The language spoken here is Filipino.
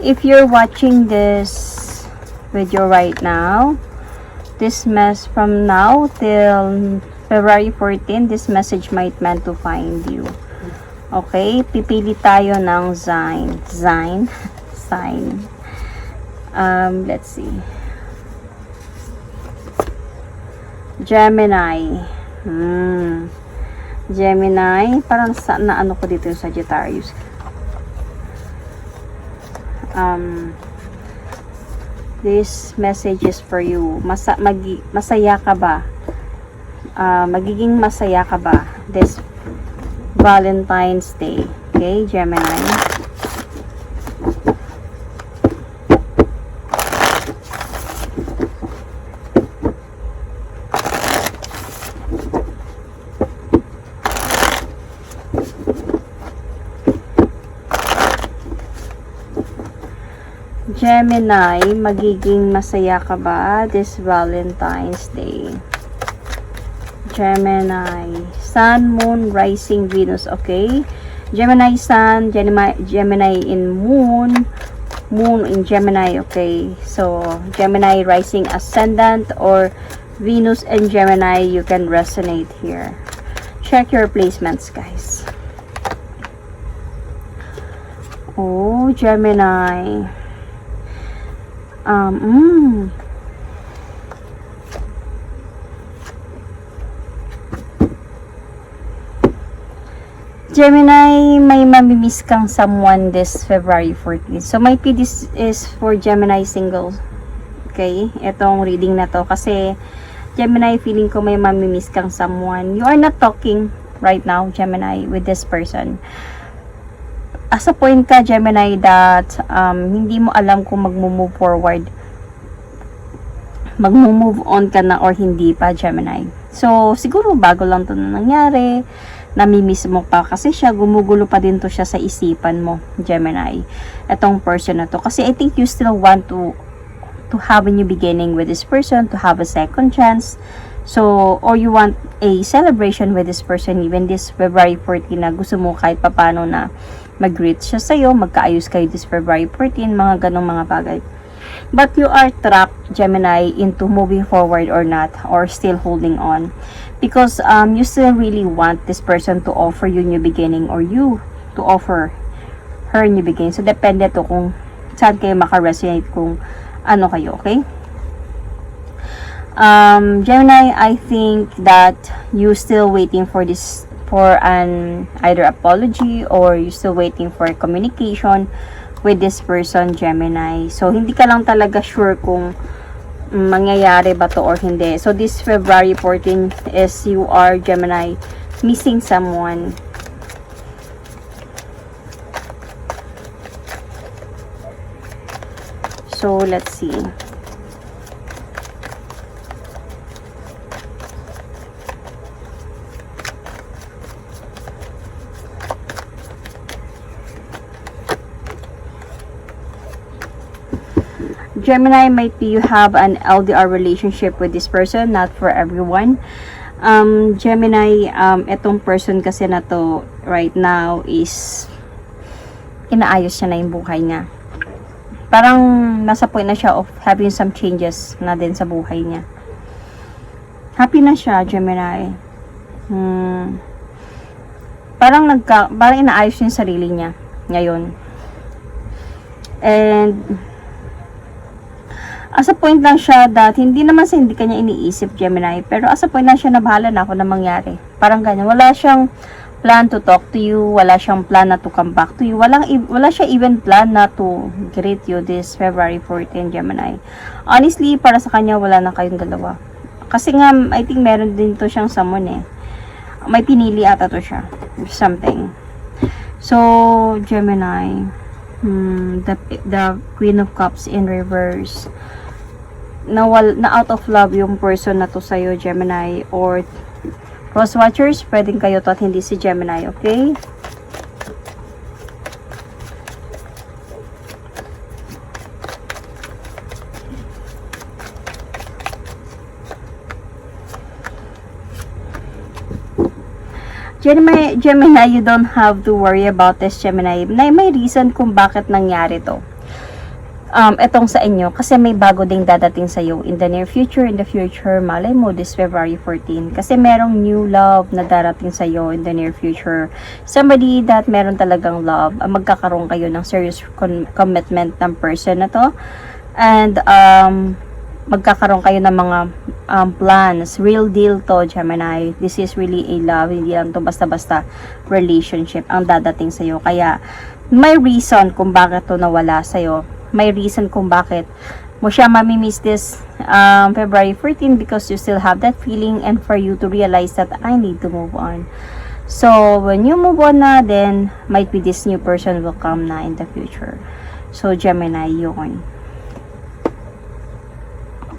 if you're watching this video right now, this mess from now till February 14, this message might meant to find you. Okay, pipili tayo ng sign. Let's see. Gemini. Gemini, parang na ano ko dito yung Sagittarius. This message is for you. Masaya ka ba? Magiging masaya ka ba this Valentine's Day? Okay, Gemini. Gemini, magiging masaya ka ba this Valentine's Day? Gemini, Sun, Moon, Rising, Venus, okay? Gemini Sun, Gemini in Moon, Moon in Gemini, okay? So, Gemini Rising Ascendant or Venus and Gemini, you can resonate here. Check your placements, guys. Oh, Gemini. Gemini, may mamimiss kang someone this February 14. So, might be this is for Gemini single. Okay? Itong reading na to. Kasi, Gemini, feeling ko may mamimiss kang someone. You are not talking right now, Gemini, with this person. As a point ka, Gemini, that hindi mo alam kung mag-move forward. Mag-move on ka na or hindi pa, Gemini. So, siguro bago lang to na nangyari. Namimiss mo pa kasi siya, gumugulo pa din to siya sa isipan mo, Gemini. Etong person na to. Kasi I think you still want to have a new beginning with this person, to have a second chance. So, or you want a celebration with this person even this February 14 na gusto mo kahit papano na mag-greet siya sa'yo, magkaayos kayo this February 14, mga ganong mga bagay. But you are trapped, Gemini, into moving forward or not, or still holding on. Because you still really want this person to offer you new beginning or you to offer her new beginning. So, depende to kung saan kayo makaresonate, kung ano kayo, okay? Gemini, I think that you still waiting for this, for an either apology or you still waiting for communication with this person, Gemini. So, hindi ka lang talaga sure kung mangyayari ba to or hindi. So, this February 14 is you are, Gemini, missing someone. So, let's see. Gemini, might be you have an LDR relationship with this person, not for everyone. Gemini, etong person kasi na to right now is inaayos siya na yung buhay niya. Parang nasa point na siya of having some changes na din sa buhay niya. Happy na siya, Gemini. Parang inaayos niya yung sarili niya ngayon. And as a point lang siya that hindi naman sa hindi kanya iniisip, Gemini, pero as a point lang siya na bahala na ako na mangyari. Parang ganyan. Wala siyang plan to talk to you, wala siyang plan na to come back to you, wala siya even plan na to greet you this February 14, Gemini. Honestly, para sa kanya, wala na kayong dalawa. Kasi nga, I think meron din to siyang someone eh. May pinili ata to siya. Something. So, Gemini, the Queen of Cups in reverse. Na out of love yung person na to sa'yo, Gemini, or cross watchers, pwedeng kayo to at hindi si Gemini, okay? Gemini, you don't have to worry about this, Gemini. May reason kung bakit nangyari to. etong sa inyo, kasi may bago ding dadating sa'yo in the near future, malay mo, this February 14, kasi merong new love na darating sa'yo in the near future. Somebody that meron talagang love, magkakaroon kayo ng serious commitment ng person na to, and, magkakaroon kayo ng mga plans, real deal to, Gemini. This is really a love, hindi lang to basta-basta relationship ang dadating sa'yo. Kaya, may reason kung bakit to nawala sa'yo. May reason kung bakit mo siya mamimiss this February 14, because you still have that feeling, and for you to realize that I need to move on. So, when you move on na, then might be this new person will come na in the future. So, Gemini, yun.